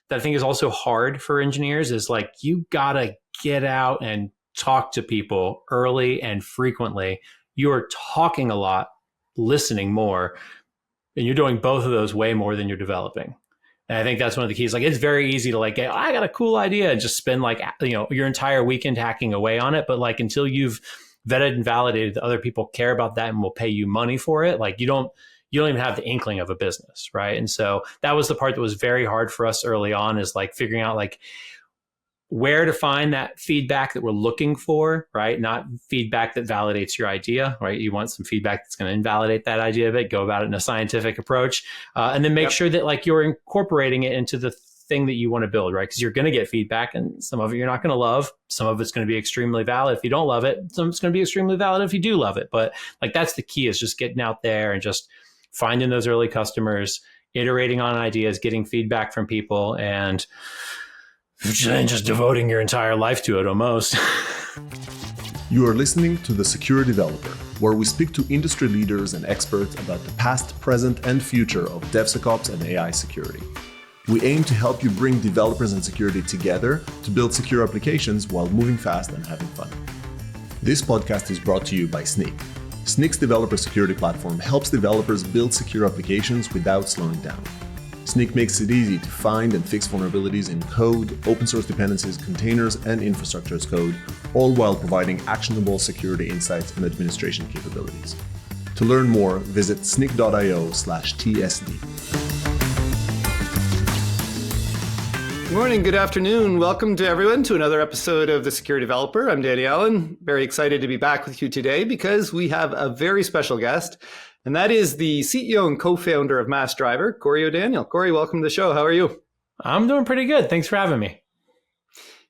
that I think is also hard for engineers is like, you gotta get out and talk to people early and frequently. You are talking a lot, listening more, and you're doing both of those way more than you're developing. And I think that's one of the keys. Like, it's very easy to like, I got a cool idea and just spend like, your entire weekend hacking away on it. But like, until you've vetted and validated that other people care about that and will pay you money for it, like you don't even have the inkling of a business, right? And so that was the part that was very hard for us early on, is like figuring out like where to find that feedback that we're looking for, right? Not feedback that validates your idea, right? You want some feedback that's going to invalidate that idea of it. Go about it in a scientific approach, and then make sure that like you're incorporating it into the thing that you want to build, right? Because you're going to get feedback, and some of it you're not going to love. Some of it's going to be extremely valid if you don't love it. Some of it's going to be extremely valid if you do love it. But like, that's the key, is just getting out there and just finding those early customers, iterating on ideas, getting feedback from people, and just devoting your entire life to it almost. You are listening to The Secure Developer, where we speak to industry leaders and experts about the past, present, and future of DevSecOps and AI security. We aim to help you bring developers and security together to build secure applications while moving fast and having fun. This podcast is brought to you by Snyk. Snyk's developer security platform helps developers build secure applications without slowing down. Snyk makes it easy to find and fix vulnerabilities in code, open source dependencies, containers, and infrastructure as code, all while providing actionable security insights and administration capabilities. To learn more, visit snyk.io/TSD. Good morning, good afternoon. Welcome to everyone to another episode of The Secure Developer. I'm Danny Allen. Very excited to be back with you today because we have a very special guest, and that is the CEO and co-founder of Massdriver, Cory O'Daniel. Cory, welcome to the show. How are you? I'm doing pretty good. Thanks for having me.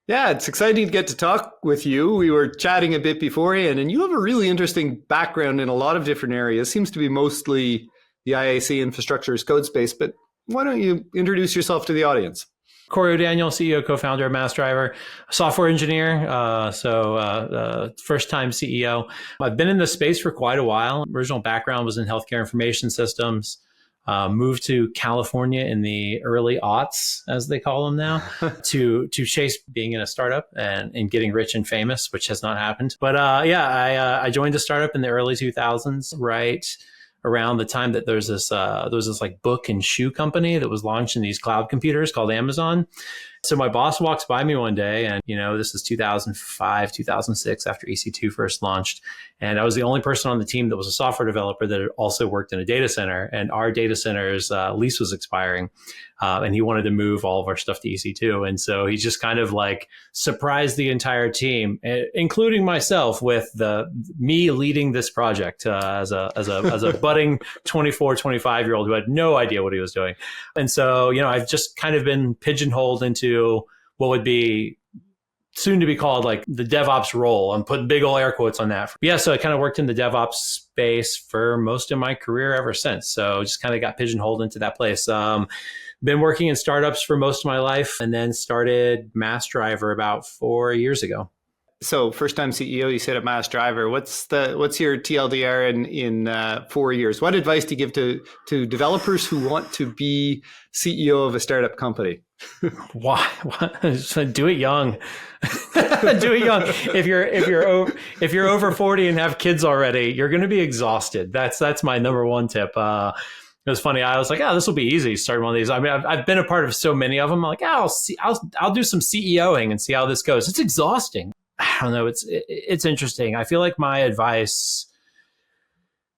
Yeah, it's exciting to get to talk with you. We were chatting a bit beforehand, and you have a really interesting background in a lot of different areas. Seems to be mostly the IAC infrastructure as code space, but why don't you introduce yourself to the audience? Cory O'Daniel, CEO, co-founder of Massdriver, software engineer, first-time CEO. I've been in this space for quite a while. Original background was in healthcare information systems. Moved to California in the early aughts, as they call them now, to chase being in a startup and getting rich and famous, which has not happened. But I joined a startup in the early 2000s, right around the time that there was this like book and shoe company that was launching these cloud computers called Amazon. So my boss walks by me one day, and this is 2005, 2006, after EC2 first launched, and I was the only person on the team that was a software developer that had also worked in a data center, and our data center's lease was expiring, and he wanted to move all of our stuff to EC2, and so he just kind of like surprised the entire team, including myself, with me leading this project as a budding 24, 25-year-old who had no idea what he was doing, and so I've just kind of been pigeonholed into what would be soon to be called like the DevOps role. I'm putting big old air quotes on that. Yeah, so I kind of worked in the DevOps space for most of my career ever since. So just kind of got pigeonholed into that place. Been working in startups for most of my life, and then started Massdriver about 4 years ago. So first time CEO, you said at Massdriver. What's your TLDR in 4 years? What advice do you give to developers who want to be CEO of a startup company? Why? Do it young. Do it young. If you're over 40 and have kids already, you're going to be exhausted. That's my number one tip. It was funny. I was like, this will be easy. Start one of these. I mean, I've been a part of so many of them. I'm like, I'll do some CEOing and see how this goes. It's exhausting. I don't know. It's interesting. I feel like my advice,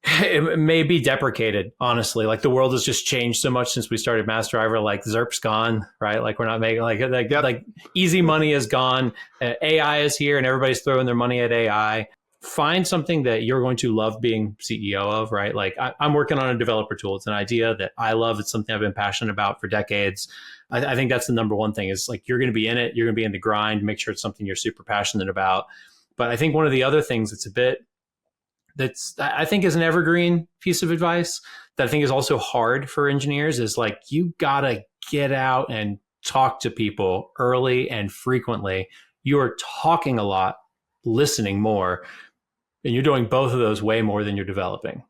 it may be deprecated, honestly. Like, the world has just changed so much since we started Massdriver. Like, ZERP's gone, right? Like, we're not making like easy money is gone. AI is here, and everybody's throwing their money at AI. Find something that you're going to love being CEO of, right? Like, I'm working on a developer tool. It's an idea that I love. It's something I've been passionate about for decades. I think that's the number one thing, is like, you're going to be in it. You're going to be in the grind. Make sure it's something you're super passionate about. But I think one of the other things I think is an evergreen piece of advice that I think is also hard for engineers is like, you got to get out and talk to people early and frequently. You are talking a lot, listening more, and you're doing both of those way more than you're developing.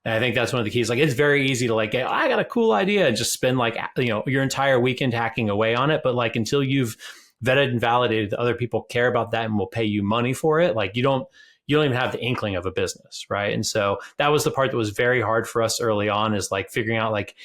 And I think that's one of the keys. Like, it's very easy to like, get, I got a cool idea and just spend like, your entire weekend hacking away on it. But like, until you've vetted and validated that other people care about that and will pay you money for it, like you don't even have the inkling of a business. Right. And so that was the part that was very hard for us early on, is like figuring out like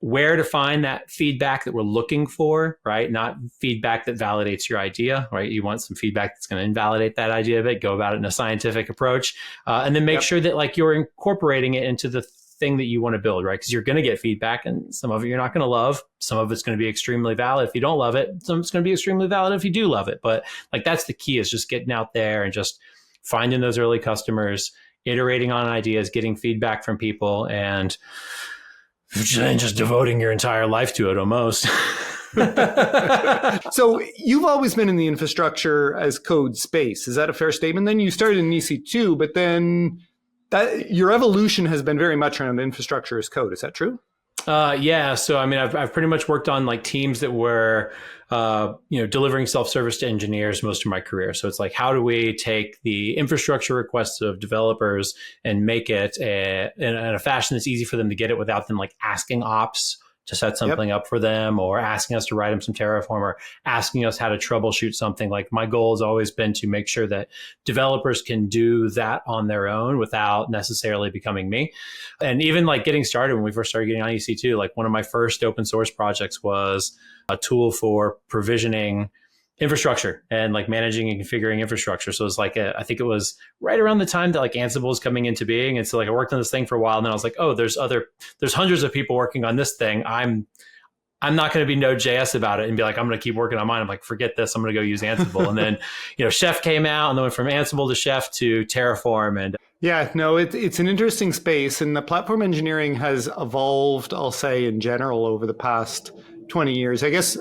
where to find that feedback that we're looking for, right? Not feedback that validates your idea, right? You want some feedback that's going to invalidate that idea of it, go about it in a scientific approach, and then make sure that like you're incorporating it into the thing that you want to build, right? Because you're going to get feedback, and some of it you're not going to love. Some of it's going to be extremely valid if you don't love it. Some of it's going to be extremely valid if you do love it. But like, that's the key, is just getting out there and just finding those early customers, iterating on ideas, getting feedback from people, and just devoting your entire life to it almost. So you've always been in the infrastructure as code space. Is that a fair statement? Then you started in EC2, but then your evolution has been very much around infrastructure as code. Is that true? Yeah. So, I mean, I've pretty much worked on like teams that were, delivering self-service to engineers most of my career. So it's like, how do we take the infrastructure requests of developers and make it in a fashion that's easy for them to get it without them like asking ops to set something up for them, or asking us to write them some Terraform, or asking us how to troubleshoot something. Like, my goal has always been to make sure that developers can do that on their own without necessarily becoming me. And even like getting started, when we first started getting on EC2, like one of my first open source projects was a tool for provisioning infrastructure and like managing and configuring infrastructure. So it was like, I think it was right around the time that like Ansible was coming into being. And so like I worked on this thing for a while, and then I was like, oh, there's hundreds of people working on this thing. I'm not going to be Node.js about it and be like, I'm going to keep working on mine. I'm like, forget this. I'm going to go use Ansible. And then, Chef came out, and then went from Ansible to Chef to Terraform. And yeah, no, it's an interesting space, and the platform engineering has evolved, I'll say, in general over the past 20 years. I guess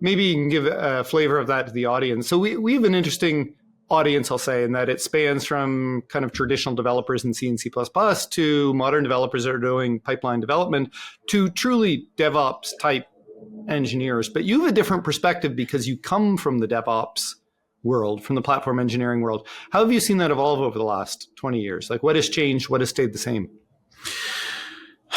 maybe you can give a flavor of that to the audience. So we have an interesting audience, I'll say, in that it spans from kind of traditional developers in C and C++ to modern developers that are doing pipeline development to truly DevOps type engineers. But you have a different perspective because you come from the DevOps world, from the platform engineering world. How have you seen that evolve over the last 20 years? Like, what has changed? What has stayed the same?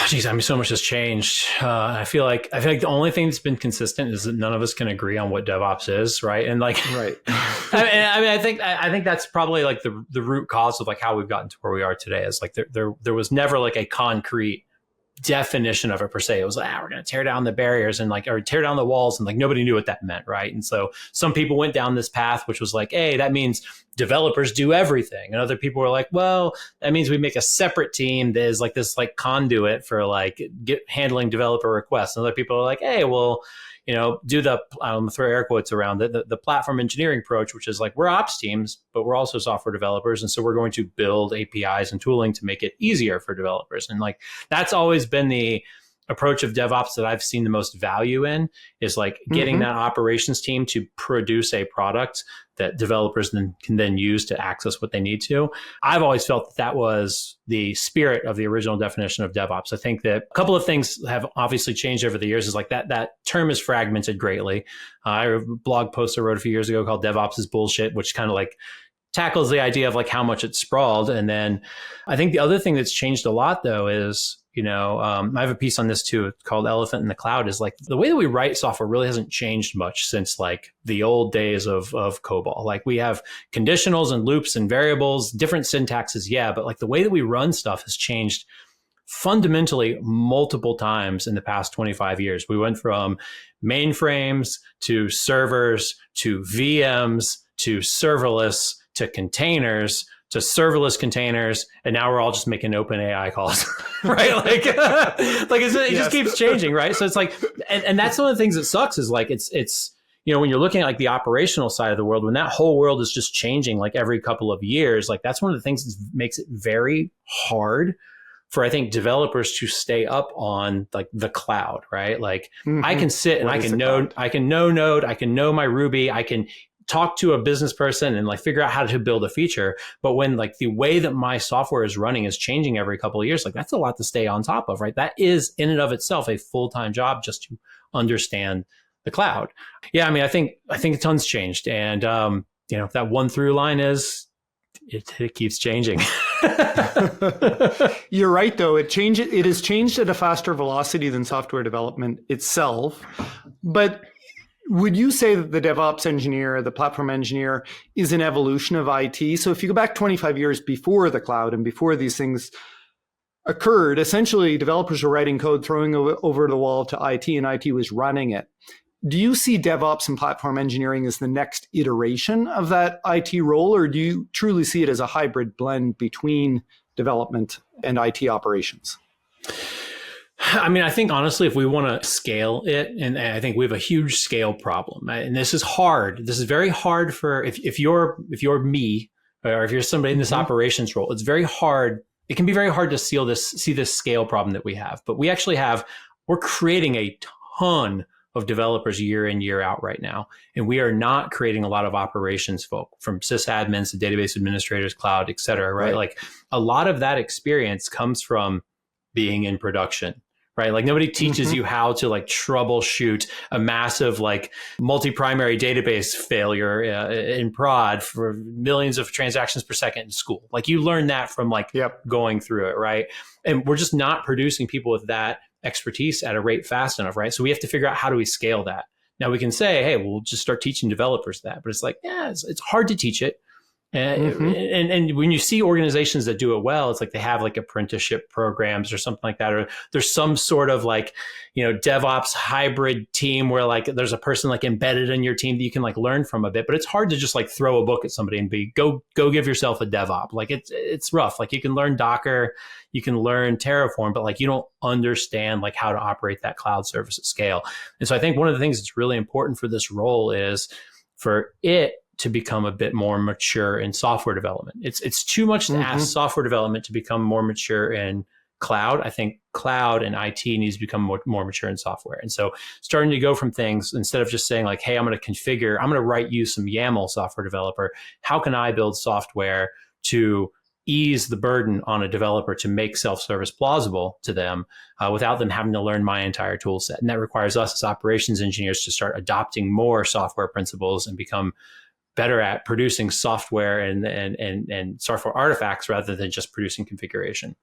Geez, I mean, so much has changed. I feel like the only thing that's been consistent is that none of us can agree on what DevOps is, right? And like, right. I think that's probably like the root cause of like how we've gotten to where we are today. Is like there was never like a concrete definition of it per se. It was like, we're going to tear down the barriers and like, or tear down the walls, and like nobody knew what that meant, right? And so some people went down this path, which was like, hey, that means developers do everything. And other people were like, well, that means we make a separate team that is like this like conduit for like handling developer requests. And other people are like, hey, well, do the, I'm gonna throw air quotes around it, the platform engineering approach, which is like, we're ops teams, but we're also software developers. And so we're going to build APIs and tooling to make it easier for developers. And like, that's always been the approach of DevOps that I've seen the most value in, is like getting that operations team to produce a product that developers can then use to access what they need to. I've always felt that was the spirit of the original definition of DevOps. I think that a couple of things have obviously changed over the years. Is like that term is fragmented greatly. I have a blog post I wrote a few years ago called DevOps is Bullshit, which kind of like tackles the idea of like how much it's sprawled. And then I think the other thing that's changed a lot though is, I have a piece on this too called Elephant in the Cloud, is like the way that we write software really hasn't changed much since like the old days of COBOL. Like, we have conditionals and loops and variables, different syntaxes. Yeah. But like the way that we run stuff has changed fundamentally multiple times in the past 25 years. We went from mainframes to servers to VMs to serverless to containers to serverless containers, and now we're all just making open AI calls, right? Like, it just keeps changing, right? So it's like, and that's one of the things that sucks is like, it's when you're looking at like the operational side of the world, when that whole world is just changing like every couple of years, like that's one of the things that makes it very hard for, I think, developers to stay up on like the cloud, right? Like I can sit and I can know Node, I can know my Ruby, I can talk to a business person and like figure out how to build a feature. But when like the way that my software is running is changing every couple of years, like that's a lot to stay on top of, right? That is in and of itself a full-time job just to understand the cloud. Yeah. I mean, I think a ton's changed. And, that one through line is It keeps changing. You're right, though. It has changed at a faster velocity than software development itself. But would you say that the DevOps engineer, the platform engineer, is an evolution of IT? So if you go back 25 years before the cloud and before these things occurred, essentially developers were writing code, throwing over the wall to IT, and IT was running it. Do you see DevOps and platform engineering as the next iteration of that IT role, or do you truly see it as a hybrid blend between development and IT operations? I mean, I think honestly, if we want to scale it, and I think we have a huge scale problem, and this is hard. This is very hard for if you're me, or if you're somebody in this operations role. It's very hard. It can be very hard to see this scale problem that we have. But we're creating a ton of developers year in, year out right now, and we are not creating a lot of operations folk, from sysadmins to database administrators, cloud, et cetera. Right? Like a lot of that experience comes from being in production. Right? Like nobody teaches you how to like troubleshoot a massive like multi-primary database failure in prod for millions of transactions per second in school. Like you learn that from like going through it, right? And we're just not producing people with that expertise at a rate fast enough, right? So we have to figure out, how do we scale that? Now we can say, hey, we'll just start teaching developers that, but it's like, it's hard to teach it. And when you see organizations that do it well, it's like they have like apprenticeship programs or something like that, or there's some sort of like, DevOps hybrid team where like there's a person like embedded in your team that you can like learn from a bit. But it's hard to just like throw a book at somebody and go give yourself a DevOps. Like it's rough. Like you can learn Docker, you can learn Terraform, but like you don't understand like how to operate that cloud service at scale. And so I think one of the things that's really important for this role is for it to become a bit more mature in software development. It's too much to ask software development to become more mature in cloud. I think cloud and IT needs to become more mature in software. And so starting to go from things, instead of just saying like, hey, I'm going to write you some YAML, software developer. How can I build software to ease the burden on a developer to make self-service plausible to them without them having to learn my entire tool set? And that requires us as operations engineers to start adopting more software principles and become better at producing software and software artifacts rather than just producing configuration.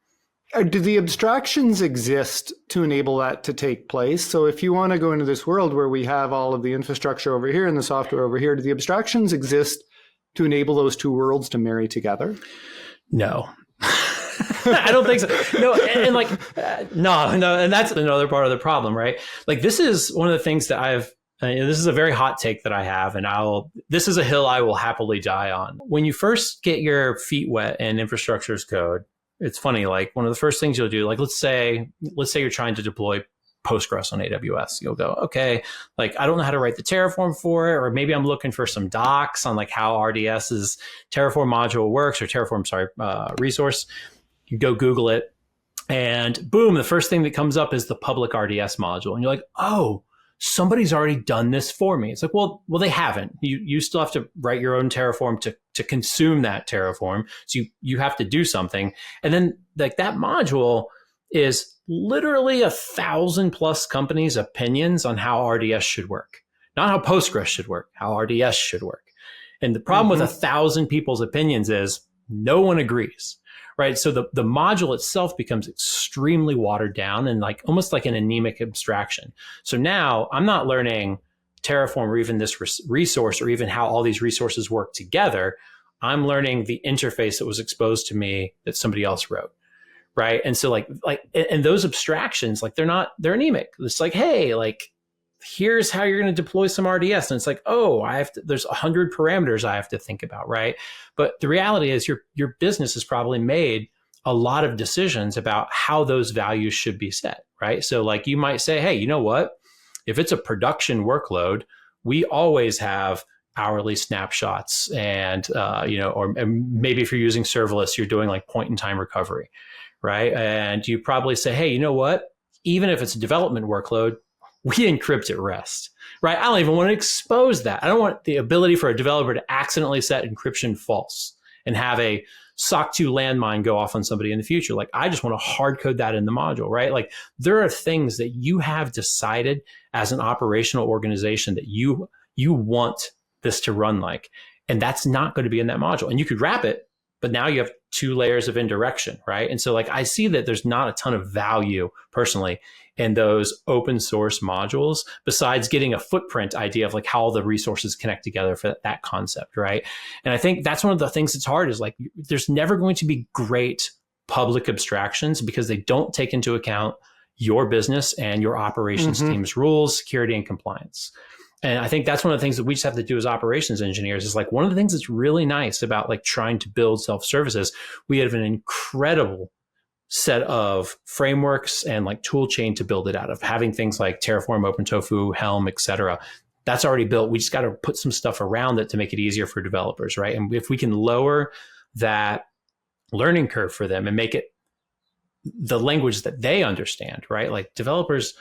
Do the abstractions exist to enable that to take place? So if you want to go into this world where we have all of the infrastructure over here and the software over here, do the abstractions exist to enable those two worlds to marry together? No. I don't think so. No, no, and that's another part of the problem, right? Like this is one of the things that this is a very hot take that I have, and this is a hill I will happily die on. When you first get your feet wet in infrastructure as code, it's funny, like one of the first things you'll do, like let's say you're trying to deploy Postgres on AWS. You'll go, okay, like I don't know how to write the Terraform for it, or maybe I'm looking for some docs on like how RDS's Terraform module works, or Terraform, resource. You go Google it, and boom, the first thing that comes up is the public RDS module. And you're like, oh, somebody's already done this for me. It's like, well, they haven't. You still have to write your own Terraform to consume that Terraform. So you have to do something. And then like that module is literally 1,000+ companies' opinions on how RDS should work. Not how Postgres should work, how RDS should work. And the problem with 1,000 people's opinions is no one agrees. Right. So the module itself becomes extremely watered down and like almost like an anemic abstraction. So now I'm not learning Terraform or even this resource or even how all these resources work together. I'm learning the interface that was exposed to me that somebody else wrote. Right. And so and those abstractions, like they're anemic. It's like, hey, like, here's how you're going to deploy some RDS. And it's like, oh, there's 100 parameters I have to think about, right? But the reality is your business has probably made a lot of decisions about how those values should be set, right? So like you might say, hey, you know what? If it's a production workload, we always have hourly snapshots and, or maybe if you're using serverless, you're doing like point in time recovery, right? And you probably say, hey, you know what? Even if it's a development workload, we encrypt at rest, right? I don't even want to expose that. I don't want the ability for a developer to accidentally set encryption false and have a SOC 2 landmine go off on somebody in the future. Like, I just want to hard code that in the module, right? Like, there are things that you have decided as an operational organization that you want this to run like, and that's not going to be in that module. And you could wrap it, but now you have 2 layers of indirection, right? And so like, I see that there's not a ton of value personally in those open source modules, besides getting a footprint idea of like how all the resources connect together for that concept, right? And I think that's one of the things that's hard is like, there's never going to be great public abstractions because they don't take into account your business and your operations team's rules, security, and compliance. And I think that's one of the things that we just have to do as operations engineers is like, one of the things that's really nice about like trying to build self-services, we have an incredible set of frameworks and like tool chain to build it out of, having things like Terraform, OpenTofu, Helm, etc. That's already built. We just got to put some stuff around it to make it easier for developers, right? And if we can lower that learning curve for them and make it the language that they understand, right? Like developers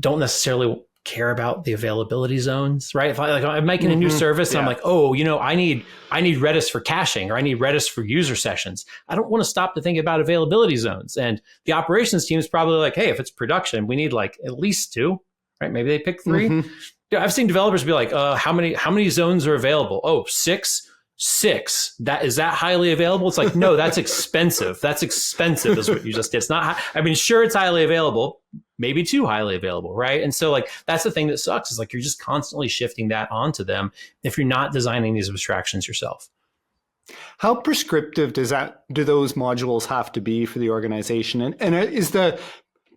don't necessarily care about the availability zones, right? If I'm making a new service and I'm like, oh, I need Redis for caching, or I need Redis for user sessions. I don't want to stop to think about availability zones. And the operations team is probably like, hey, if it's production, we need like at least 2, right? Maybe they pick 3. I've seen developers be like, how many zones are available? Oh, 6. Is that highly available? It's like, no, that's expensive. That's expensive is what you just did. It's not, sure, it's highly available, maybe too highly available, right? And so like, that's the thing that sucks is like, you're just constantly shifting that onto them if you're not designing these abstractions yourself. How prescriptive do those modules have to be for the organization? And is the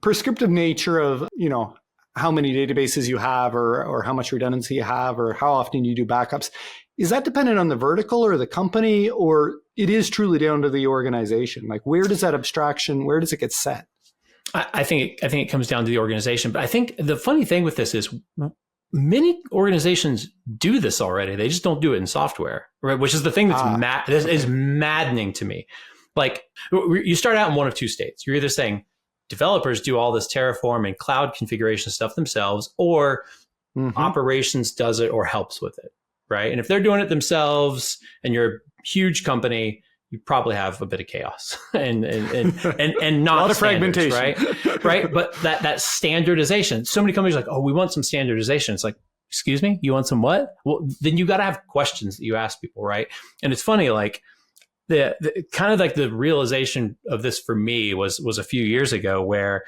prescriptive nature of, how many databases you have or how much redundancy you have or how often you do backups, is that dependent on the vertical or the company, or it is truly down to the organization? Like, where does that abstraction, where does it get set? I think it comes down to the organization. But I think the funny thing with this is many organizations do this already. They just don't do it in software, right? Which is the thing that's this is maddening to me. Like, you start out in one of 2 states. You're either saying developers do all this Terraform and cloud configuration stuff themselves, or operations does it or helps with it, right? And if they're doing it themselves and you're a huge company, you probably have a bit of chaos and not a lot of fragmentation, right? Right. But that standardization, so many companies are like, oh, we want some standardization. It's like, excuse me, you want some what? Well, then you got to have questions that you ask people, right? And it's funny, like the kind of like the realization of this for me was a few years ago where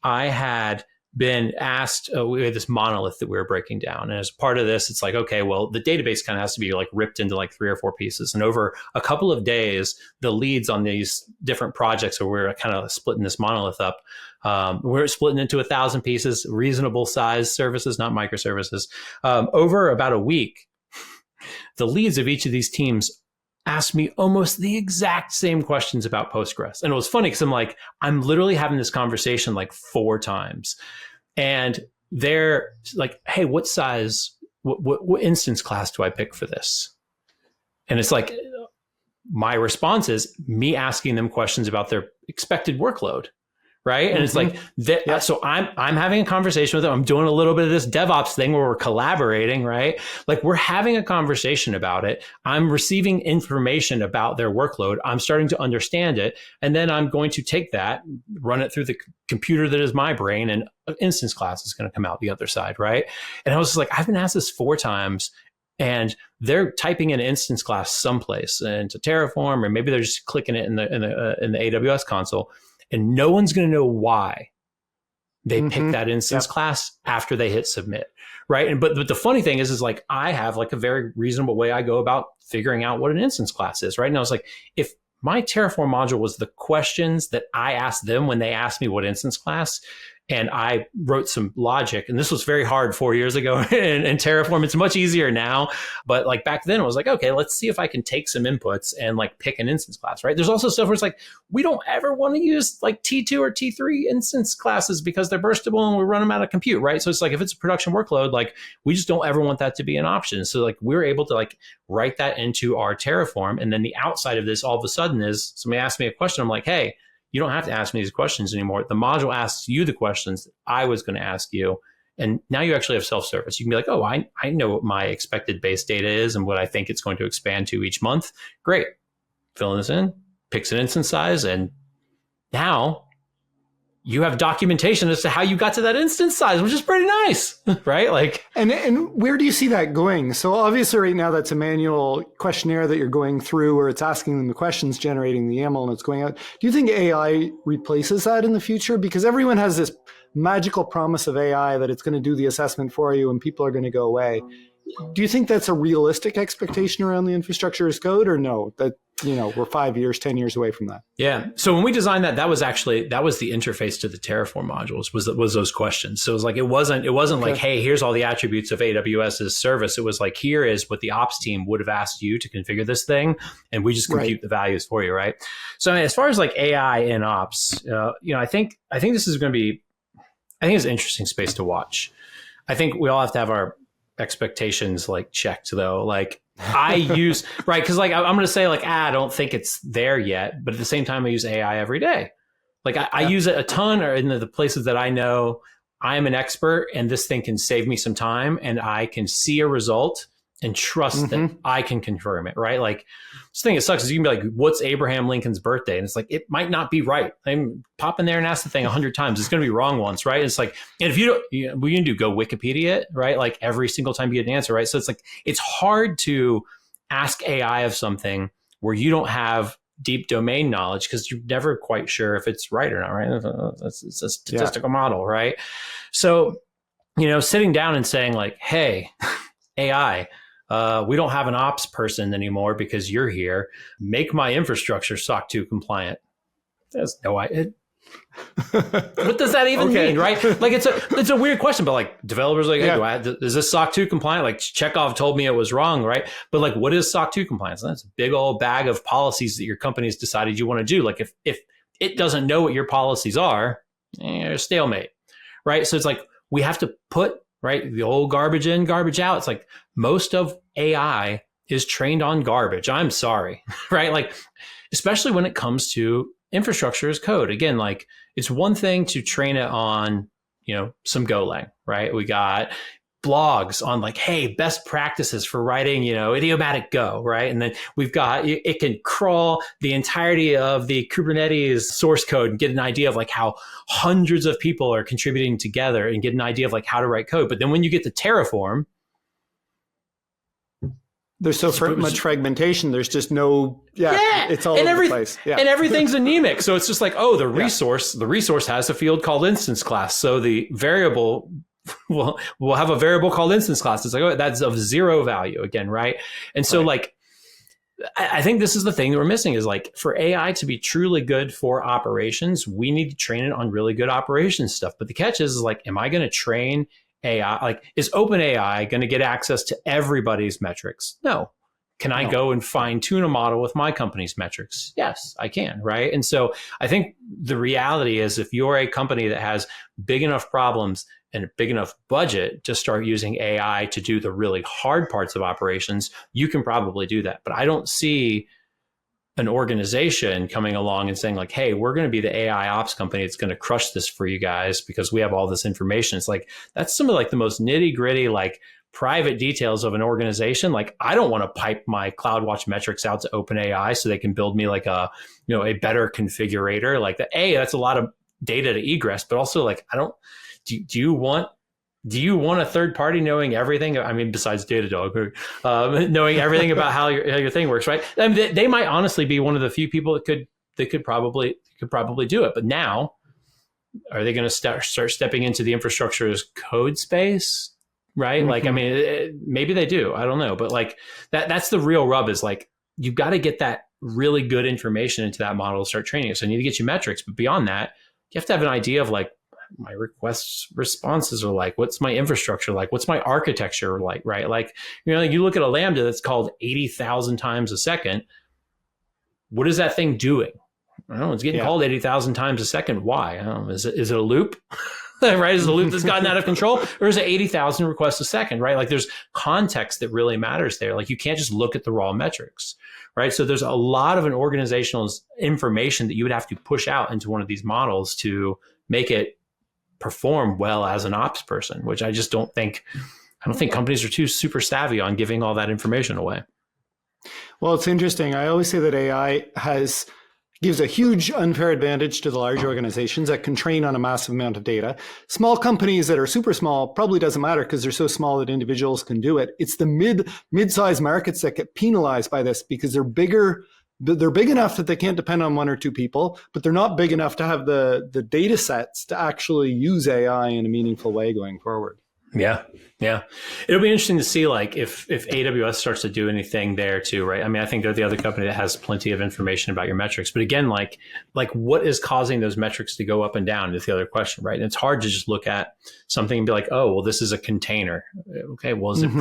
I had been asked, we had this monolith that we were breaking down. And as part of this, it's like, okay, well, the database kind of has to be like ripped into like 3 or 4 pieces. And over a couple of days, the leads on these different projects where we're kind of splitting this monolith up, we're splitting into 1,000 pieces, reasonable size services, not microservices. Over about a week, the leads of each of these teams asked me almost the exact same questions about Postgres. And it was funny because I'm literally having this conversation like 4 times. And they're like, hey, what size, what instance class do I pick for this? And it's like, my response is me asking them questions about their expected workload. Right. And it's like that. So I'm having a conversation with them. I'm doing a little bit of this DevOps thing where we're collaborating. Right. Like, we're having a conversation about it. I'm receiving information about their workload. I'm starting to understand it. And then I'm going to take that, run it through the computer that is my brain, and an instance class is going to come out the other side. Right. And I was just like, I've been asked this 4 times. And they're typing in an instance class someplace into Terraform, or maybe they're just clicking it in the AWS console. And no one's going to know why they pick that instance class after they hit submit, right? And but the funny thing is like, I have like a very reasonable way I go about figuring out what an instance class is, right? And I was like, if my Terraform module was the questions that I asked them when they asked me what instance class, and I wrote some logic, and this was very hard 4 years ago in Terraform. It's much easier now. But like back then, I was like, okay, let's see if I can take some inputs and like pick an instance class, right? There's also stuff where it's like, we don't ever want to use like T2 or T3 instance classes because they're burstable and we run them out of compute, right? So it's like, if it's a production workload, like we just don't ever want that to be an option. So like, we're able to like write that into our Terraform. And then the outside of this all of a sudden is somebody asked me a question. I'm like, hey, you don't have to ask me these questions anymore. The module asks you the questions that I was going to ask you. And now you actually have self-service. You can be like, oh, I know what my expected base data is and what I think it's going to expand to each month. Great. Filling this in, picks an instance size. And now you have documentation as to how you got to that instance size, which is pretty nice, right? Like, and where do you see that going? So obviously right now that's a manual questionnaire that you're going through, where it's asking them the questions, generating the YAML, and it's going out. Do you think AI replaces that in the future? Because everyone has this magical promise of AI that it's going to do the assessment for you and people are going to go away. Do you think that's a realistic expectation around the infrastructure as code, or no, that, we're 5 years, 10 years away from that? Yeah. So when we designed that was the interface to the Terraform modules, was those questions. So it was like, it wasn't like, hey, here's all the attributes of AWS's service. It was like, here is what the ops team would have asked you to configure this thing. And we just compute the values for you. Right. So as far as like AI and ops, I think this is going to be, I think it's an interesting space to watch. I think we all have to have our expectations like checked though. Like I use, right. Cause like, I'm going to say like, I don't think it's there yet, but at the same time I use AI every day. Like I use it a ton, or in the places that I know I'm an expert and this thing can save me some time and I can see a result and trust that I can confirm it. Right. Like this thing that sucks is you can be like, what's Abraham Lincoln's birthday? And it's like, it might not be right. I'm pop in there and ask the thing 100 times. It's going to be wrong once. Right. It's like, and if you don't, what you can do, go Wikipedia it, right? Like every single time you get an answer. Right. So it's like, it's hard to ask AI of something where you don't have deep domain knowledge because you're never quite sure if it's right or not. Right. It's a statistical model. Right. So, sitting down and saying like, hey, AI, we don't have an ops person anymore because you're here. Make my infrastructure SOC 2 compliant. There's no idea. What does that even mean, right? Like it's a weird question, but like developers are like, hey, is this SOC 2 compliant? Like Chekhov told me it was wrong, right? But like, what is SOC 2 compliance? That's a big old bag of policies that your company's decided you want to do. Like if it doesn't know what your policies are, stalemate, right? So it's like we have to put the old garbage in, garbage out. It's like most of AI is trained on garbage. I'm sorry, right? Like, especially when it comes to infrastructure as code. Again, like it's one thing to train it on, some Golang, right? We got blogs on like, hey, best practices for writing, idiomatic Go, right? And then we've got, it can crawl the entirety of the Kubernetes source code and get an idea of like how hundreds of people are contributing together and get an idea of like how to write code. But then when you get to Terraform, there's so much fragmentation. There's just no, it's all over the place. Yeah. And everything's anemic. So it's just like, the resource has a field called instance class. So the variable we'll have a variable called instance class. It's like, that's of 0 value again, right? And so like, I think this is the thing that we're missing is like for AI to be truly good for operations, we need to train it on really good operations stuff. But the catch is like, am I going to train AI? Like, is OpenAI going to get access to everybody's metrics? No. Can I go and fine tune a model with my company's metrics? Yes, I can, right? And so I think the reality is if you're a company that has big enough problems and a big enough budget to start using AI to do the really hard parts of operations, you can probably do that. But I don't see an organization coming along and saying like, hey, we're going to be the AI ops company that's going to crush this for you guys because we have all this information. It's like, that's some of like the most nitty gritty, like private details of an organization. Like I don't want to pipe my CloudWatch metrics out to OpenAI so they can build me like a better configurator. Like that's a lot of data to egress, but also like, do you want a third party knowing everything? I mean, besides Datadog, knowing everything about how your thing works, right? I mean, they might honestly be one of the few people that could probably do it. But now, are they going to start stepping into the infrastructure as code space, right? Mm-hmm. Like, I mean, maybe they do. I don't know, but like that's the real rub is like you've got to get that really good information into that model to start training it. So you need to get you metrics, but beyond that, you have to have an idea of like, my requests responses are like, what's my infrastructure like? What's my architecture like, right? Like, you look at a Lambda that's called 80,000 times a second. What is that thing doing? I don't know. It's getting called 80,000 times a second. Why? I don't know. Is it a loop? Right? Is it a loop that's gotten out of control? Or is it 80,000 requests a second, right? Like there's context that really matters there. Like you can't just look at the raw metrics, right? So there's a lot of an organizational information that you would have to push out into one of these models to make it perform well as an ops person, which I don't think companies are too super savvy on giving all that information away. Well, it's interesting. I always say that AI has gives a huge unfair advantage to the large organizations that can train on a massive amount of data. Small companies that are super small probably doesn't matter because they're so small that individuals can do it. It's the mid-sized markets that get penalized by this because they're bigger. They're big enough that they can't depend on one or two people, but they're not big enough to have the data sets to actually use AI in a meaningful way going forward. Yeah. Yeah. It'll be interesting to see like if AWS starts to do anything there too, right? I mean, I think they're the other company that has plenty of information about your metrics. But again, like what is causing those metrics to go up and down is the other question, right? And it's hard to just look at something and be like, oh, well, this is a container. Okay, well, is it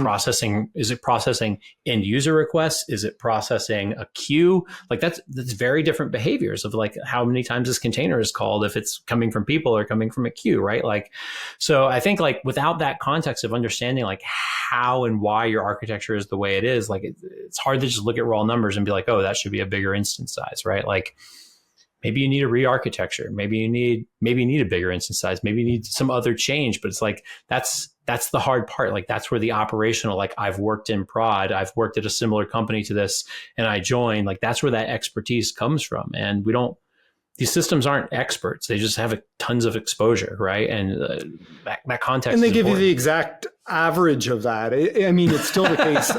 processing end user requests? Is it processing a queue? Like that's very different behaviors of like how many times this container is called if it's coming from people or coming from a queue, right? Like, so I think like without that context of understanding like how and why your architecture is the way it is, like it's hard to just look at raw numbers and be like, oh, that should be a bigger instance size, right? Like maybe you need a re-architecture, maybe you need a bigger instance size, maybe you need some other change, but it's like that's the hard part. Like that's where the operational, like I've worked in prod, I've worked at a similar company to this and I joined, like that's where that expertise comes from. And these systems aren't experts. They just have tons of exposure, right? And that context. And they is give important. you the exact average of that. I mean, it's still the case.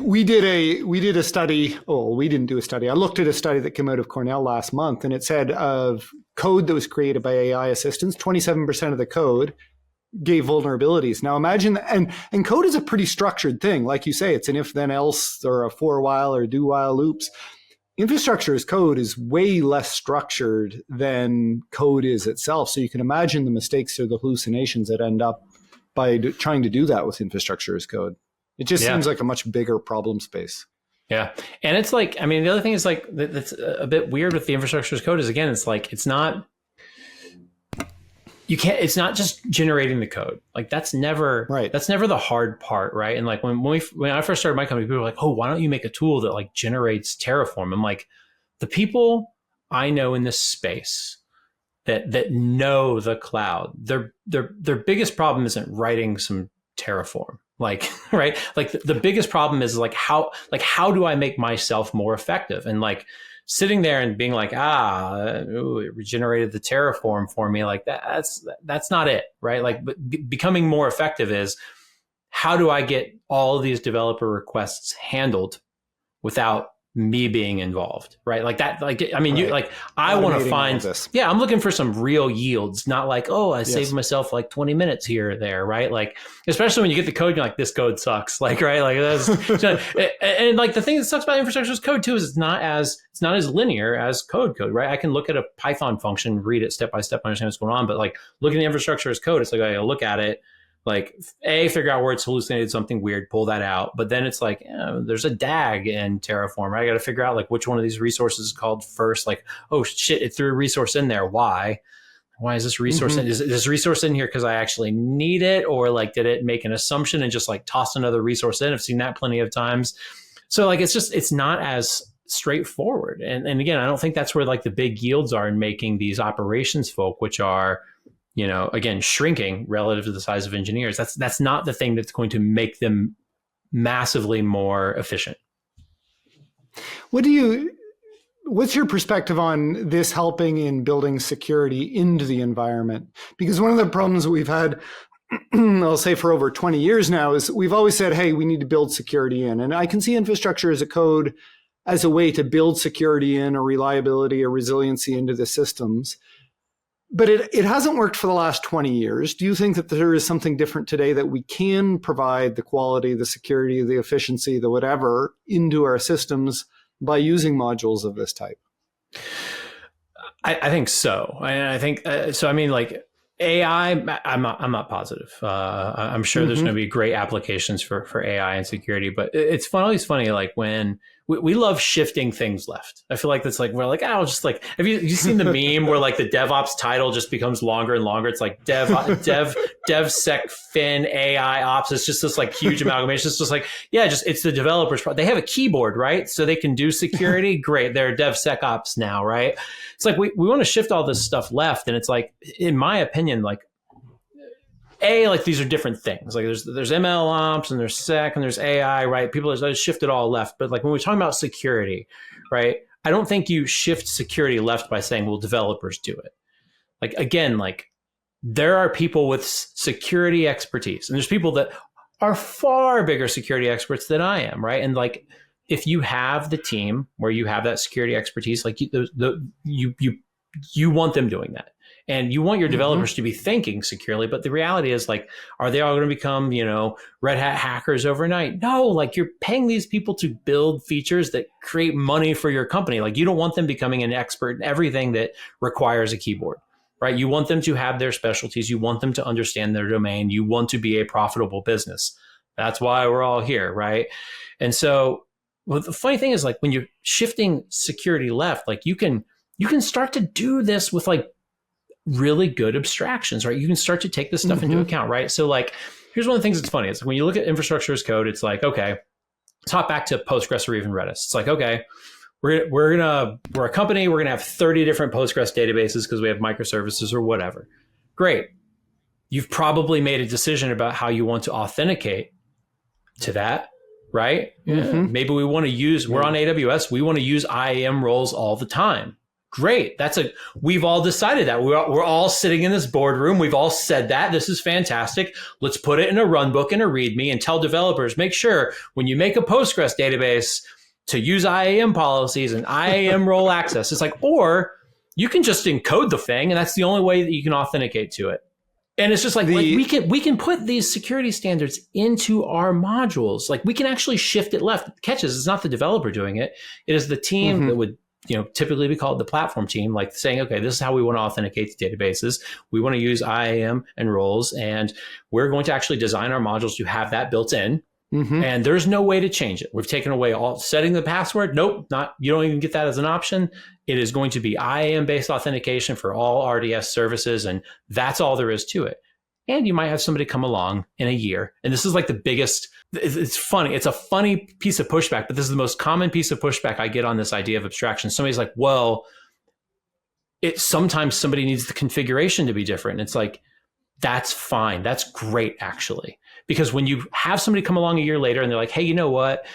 We did a study. Oh, we didn't do a study. I looked at a study that came out of Cornell last month, and it said of code that was created by AI assistants, 27% of the code gave vulnerabilities. Now imagine, and code is a pretty structured thing. Like you say, it's an if then else or a for while or do while loops. Infrastructure as code is way less structured than code is itself. So you can imagine the mistakes or the hallucinations that end up by trying to do that with infrastructure as code. It just seems like a much bigger problem space. Yeah. And it's like, I mean, the other thing is like, that's a bit weird with the infrastructure as code is again, it's like, it's not just generating the code. Like that's never the hard part. Right. And like when I first started my company, people were like, oh, why don't you make a tool that like generates Terraform? I'm like, the people I know in this space that know the cloud, their biggest problem isn't writing some Terraform. Like, right. Like the biggest problem is like, how do I make myself more effective? And like, sitting there and being like, it regenerated the Terraform for me, like that's not it, right? Like, but becoming more effective is how do I get all of these developer requests handled without me being involved, right? Like that, like, I mean, you like, I want to find, I'm looking for some real yields, not like, oh, I saved myself like 20 minutes here or there, right? Like, especially when you get the code, you're like, this code sucks, like, right? Like that's, and like the thing that sucks about infrastructure as code too, is it's not as linear as code, right? I can look at a Python function, read it step by step, understand what's going on, but like looking at infrastructure as code, it's like, I look at it, like figure out where it's hallucinated something weird, pull that out. But then it's like, there's a DAG in Terraform, right? I got to figure out like which one of these resources is called first. Like, oh shit, it threw a resource in there. Why is this resource is this resource in here because I actually need it? Or like, did it make an assumption and just like toss another resource in? I've seen that plenty of times. So like, it's not as straightforward. And again, I don't think that's where like the big yields are in making these operations folk, which are, again, shrinking relative to the size of engineers. That's not the thing that's going to make them massively more efficient. What's your perspective on this helping in building security into the environment? Because one of the problems that we've had, I'll say for over 20 years now, is we've always said, hey, we need to build security in. And I can see infrastructure as a code as a way to build security in, or reliability or resiliency into the systems. But it hasn't worked for the last 20 years. Do you think that there is something different today that we can provide the quality, the security, the efficiency, the whatever into our systems by using modules of this type? I think so. I think so. I mean, like AI, I'm not positive. I'm sure there's going to be great applications for AI and security, but it's always funny. Like when we love shifting things left. I feel like that's like, we're like, just like, have you seen the meme where like the DevOps title just becomes longer and longer? It's like DevSec Fin AI Ops. It's just this like huge amalgamation. It's just like, it's the developers. They have a keyboard, right? So they can do security. Great. They're DevSecOps now, right? It's like, we want to shift all this stuff left. And it's like, in my opinion, like, like these are different things. Like there's ML ops and there's sec and there's AI, right? People have shifted all left. But like when we're talking about security, right? I don't think you shift security left by saying, well, developers do it. Like, again, like there are people with security expertise, and there's people that are far bigger security experts than I am, right? And like, if you have the team where you have that security expertise, like you want them doing that. And you want your developers to be thinking securely, but the reality is like, are they all going to become, Red Hat hackers overnight? No, like you're paying these people to build features that create money for your company. Like you don't want them becoming an expert in everything that requires a keyboard, right? You want them to have their specialties. You want them to understand their domain. You want to be a profitable business. That's why we're all here, right? And so, well, the funny thing is like when you're shifting security left, like you can start to do this with like really good abstractions, right? You can start to take this stuff into account, right? So like, here's one of the things that's funny. It's like when you look at infrastructure as code, it's like, okay, let's hop back to Postgres or even Redis. It's like, okay, we're a company, we're gonna have 30 different Postgres databases because we have microservices or whatever. Great. You've probably made a decision about how you want to authenticate to that, right? Maybe we want to use, we're on AWS, we want to use IAM roles all the time. Great. We've all decided that. We're all sitting in this boardroom. We've all said that. This is fantastic. Let's put it in a run book and a README and tell developers, make sure when you make a Postgres database to use IAM policies and IAM role access. It's like, or you can just encode the thing and that's the only way that you can authenticate to it. And it's just like we can put these security standards into our modules. Like we can actually shift it left. The catch is it's not the developer doing it. It is the team that would typically we call it the platform team, like saying, okay, this is how we want to authenticate the databases. We want to use IAM and roles, and we're going to actually design our modules to have that built in. And there's no way to change it. We've taken away all setting the password. Nope, you don't even get that as an option. It is going to be IAM based authentication for all RDS services. And that's all there is to it. And you might have somebody come along in a year. And this is like the biggest, it's funny. It's a funny piece of pushback, but this is the most common piece of pushback I get on this idea of abstraction. Somebody's like, well, sometimes somebody needs the configuration to be different. And it's like, that's fine. That's great, actually. Because when you have somebody come along a year later and they're like, hey, you know what?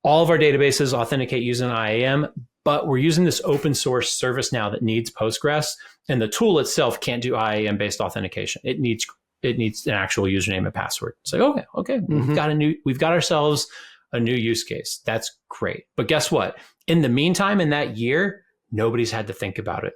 All of our databases authenticate using IAM, but we're using this open source service now that needs Postgres. And the tool itself can't do IAM based authentication. It needs an actual username and password. It's like, okay, we've got ourselves a new use case. That's great. But guess what? In the meantime, in that year, nobody's had to think about it.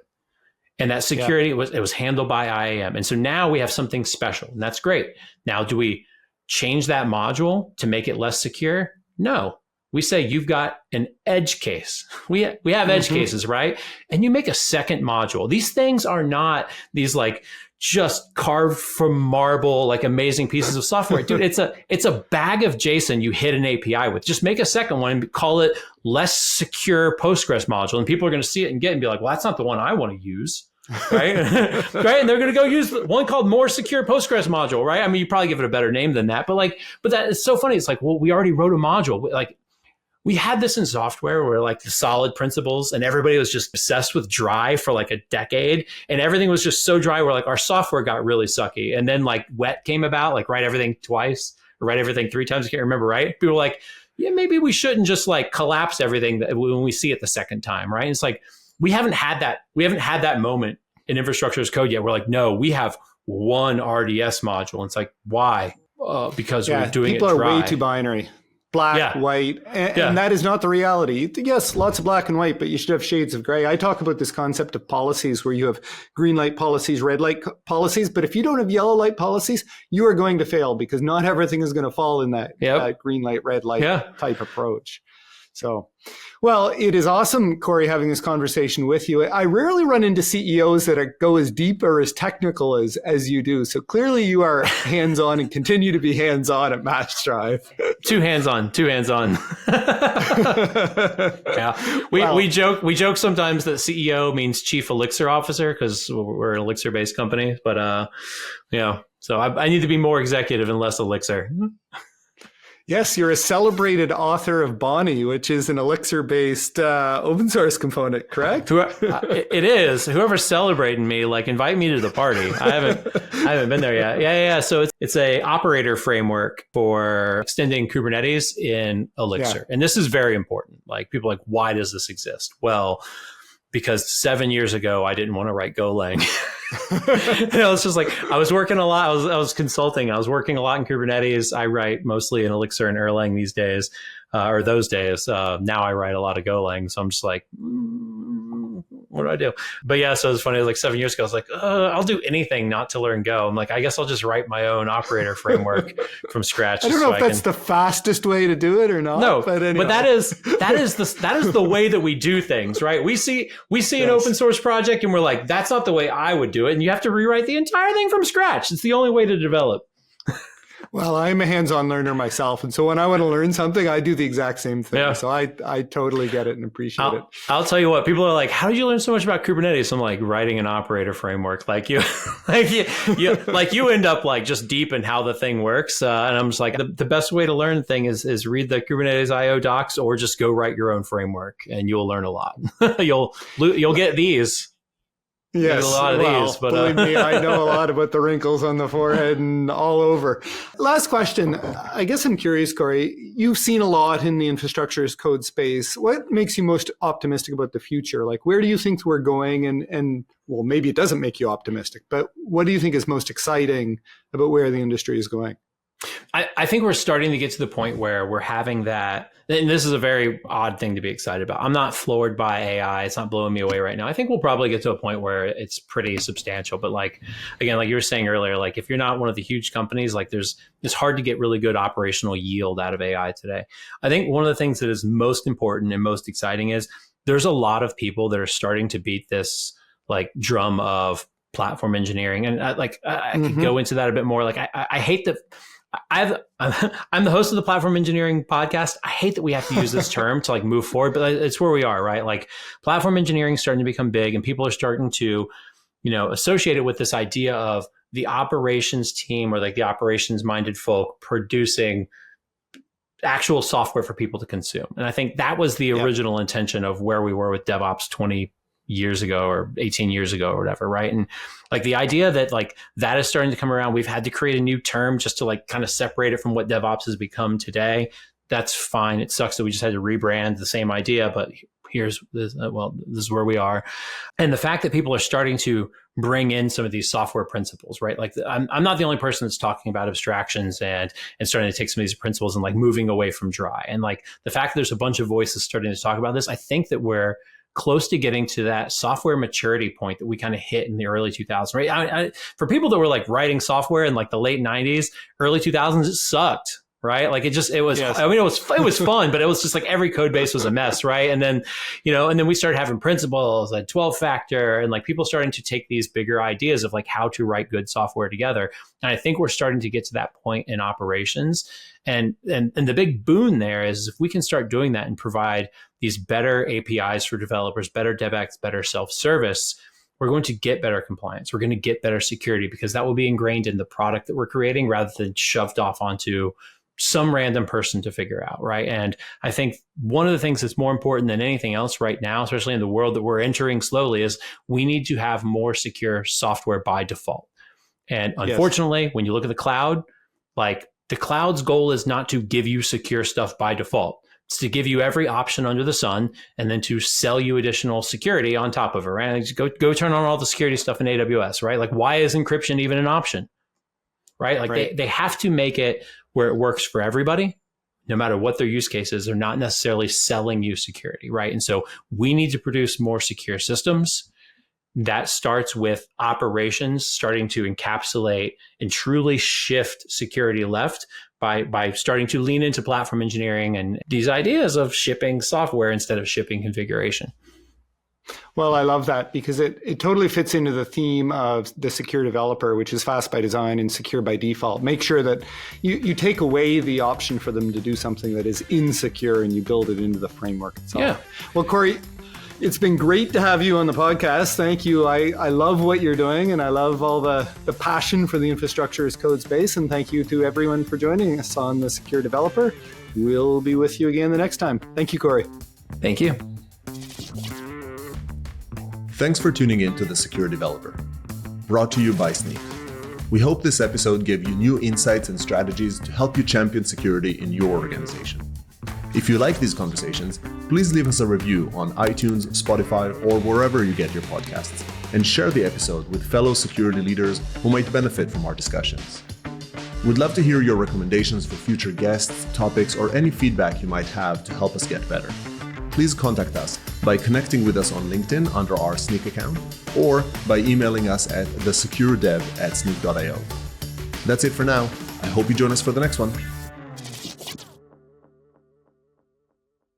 And that security, it was handled by IAM. And so now we have something special, and that's great. Now, do we change that module to make it less secure? No. We say you've got an edge case. We have edge cases, right? And you make a second module. These things are not these like just carved from marble, like amazing pieces of software. Dude, it's a bag of JSON you hit an API with. Just make a second one and call it less secure Postgres module. And people are going to see it and get and be like, well, that's not the one I want to use. Right. Right. And they're going to go use one called more secure Postgres module. Right. I mean, you probably give it a better name than that, but that is so funny. It's like, well, we already wrote a module. Like we had this in software where like the solid principles and everybody was just obsessed with dry for like a decade and everything was just so dry where like our software got really sucky. And then like wet came about, like write everything twice or write everything 3 times. I can't remember. Right. People were like, yeah, maybe we shouldn't just like collapse everything when we see it the second time. Right. And it's like, we haven't had that moment in infrastructure as code yet. We're like, no, we have one RDS module. And it's like, why? Because we're doing people it dry. People are way too binary. Black, white, and that is not the reality. Yes, lots of black and white, but you should have shades of gray. I talk about this concept of policies where you have green light policies, red light policies, but if you don't have yellow light policies, you are going to fail because not everything is going to fall in that green light, red light type approach. So, well, it is awesome, Cory, having this conversation with you. I rarely run into CEOs that go as deep or as technical as you do. So clearly you are hands-on and continue to be hands-on at Massdriver. Too hands-on. Yeah. We joke sometimes that CEO means Chief Elixir Officer because we're an Elixir-based company. But, so I need to be more executive and less Elixir. Yes, you're a celebrated author of Bonnie, which is an Elixir-based open source component, correct? It is. Whoever's celebrating me, like, invite me to the party. I haven't been there yet. Yeah. So it's a operator framework for extending Kubernetes in Elixir, and this is very important. Like people are like, why does this exist? Well, because 7 years ago, I didn't want to write Golang. It's just like, I was working a lot. I was consulting. I was working a lot in Kubernetes. I write mostly in Elixir and Erlang these days, or those days. Now I write a lot of Golang. So I'm just like, what do I do? But yeah, so it's funny. It was like 7 years ago, I was like, I'll do anything not to learn Go. I'm like, I guess I'll just write my own operator framework from scratch. I don't know if that's the fastest way to do it or not. No, but anyway. But that is the way that we do things, right? We see an open source project and we're like, that's not the way I would do it. And you have to rewrite the entire thing from scratch. It's the only way to develop. Well, I'm a hands-on learner myself. And so when I want to learn something, I do the exact same thing. Yeah. So I totally get it and appreciate it. I'll tell you what, people are like, how did you learn so much about Kubernetes? I'm like, writing an operator framework. Like you end up like just deep in how the thing works. And I'm just like, the best way to learn the thing is read the Kubernetes IO docs or just go write your own framework and you'll learn a lot. You'll get these. Yes, believe me, I know a lot about the wrinkles on the forehead and all over. Last question. I guess I'm curious, Cory, you've seen a lot in the infrastructure as code space. What makes you most optimistic about the future? Like, where do you think we're going? And well, maybe it doesn't make you optimistic, but what do you think is most exciting about where the industry is going? I think we're starting to get to the point where we're having that, and this is a very odd thing to be excited about. I'm not floored by AI. It's not blowing me away right now. I think we'll probably get to a point where it's pretty substantial. But like, again, like you were saying earlier, like if you're not one of the huge companies, like it's hard to get really good operational yield out of AI today. I think one of the things that is most important and most exciting is there's a lot of people that are starting to beat this like drum of platform engineering. And I could go into that a bit more. Like I hate that. I'm the host of the Platform Engineering podcast. I hate that we have to use this term to like move forward, but it's where we are, right? Like platform engineering is starting to become big and people are starting to, associate it with this idea of the operations team or like the operations minded folk producing actual software for people to consume. And I think that was the original intention of where we were with DevOps 20 years ago or 18 years ago or whatever, right? And like the idea that like that is starting to come around, we've had to create a new term just to like kind of separate it from what DevOps has become today. That's fine. It sucks that we just had to rebrand the same idea, but this is where we are. And the fact that people are starting to bring in some of these software principles, right? Like I'm not the only person that's talking about abstractions and starting to take some of these principles and like moving away from dry. And like the fact that there's a bunch of voices starting to talk about this, I think that we're close to getting to that software maturity point that we kind of hit in the early 2000s, right? For people that were like writing software in like the late 90s, early 2000s, it sucked, right? Like it was, yes. I mean, it was fun, but it was just like every code base was a mess, right? And then, and then we started having principles like 12 factor and like people starting to take these bigger ideas of like how to write good software together. And I think we're starting to get to that point in operations. And the big boon there is if we can start doing that and provide these better APIs for developers, better DevOps, better self-service, we're going to get better compliance. We're going to get better security because that will be ingrained in the product that we're creating rather than shoved off onto some random person to figure out, right? And I think one of the things that's more important than anything else right now, especially in the world that we're entering slowly, is we need to have more secure software by default. And unfortunately, when you look at the cloud, like the cloud's goal is not to give you secure stuff by default. It's to give you every option under the sun and then to sell you additional security on top of it, right? Like go turn on all the security stuff in AWS, right? Like why is encryption even an option, right? Like they have to make it where it works for everybody, no matter what their use case is. They're not necessarily selling you security, right? And so we need to produce more secure systems. That starts with operations starting to encapsulate and truly shift security left by starting to lean into platform engineering and these ideas of shipping software instead of shipping configuration. Well, I love that because it totally fits into the theme of the secure developer, which is fast by design and secure by default. Make sure that you take away the option for them to do something that is insecure and you build it into the framework itself. Yeah. Well, Cory, it's been great to have you on the podcast. Thank you. I love what you're doing and I love all the passion for the infrastructure as code space. And thank you to everyone for joining us on the Secure Developer. We'll be with you again the next time. Thank you, Cory. Thank you. Thanks for tuning in to The Secure Developer, brought to you by Sneak. We hope this episode gave you new insights and strategies to help you champion security in your organization. If you like these conversations, please leave us a review on iTunes, Spotify, or wherever you get your podcasts, and share the episode with fellow security leaders who might benefit from our discussions. We'd love to hear your recommendations for future guests, topics, or any feedback you might have to help us get better. Please contact us by connecting with us on LinkedIn under our Snyk account, or by emailing us at thesecuredev@snyk.io. That's it for now. I hope you join us for the next one.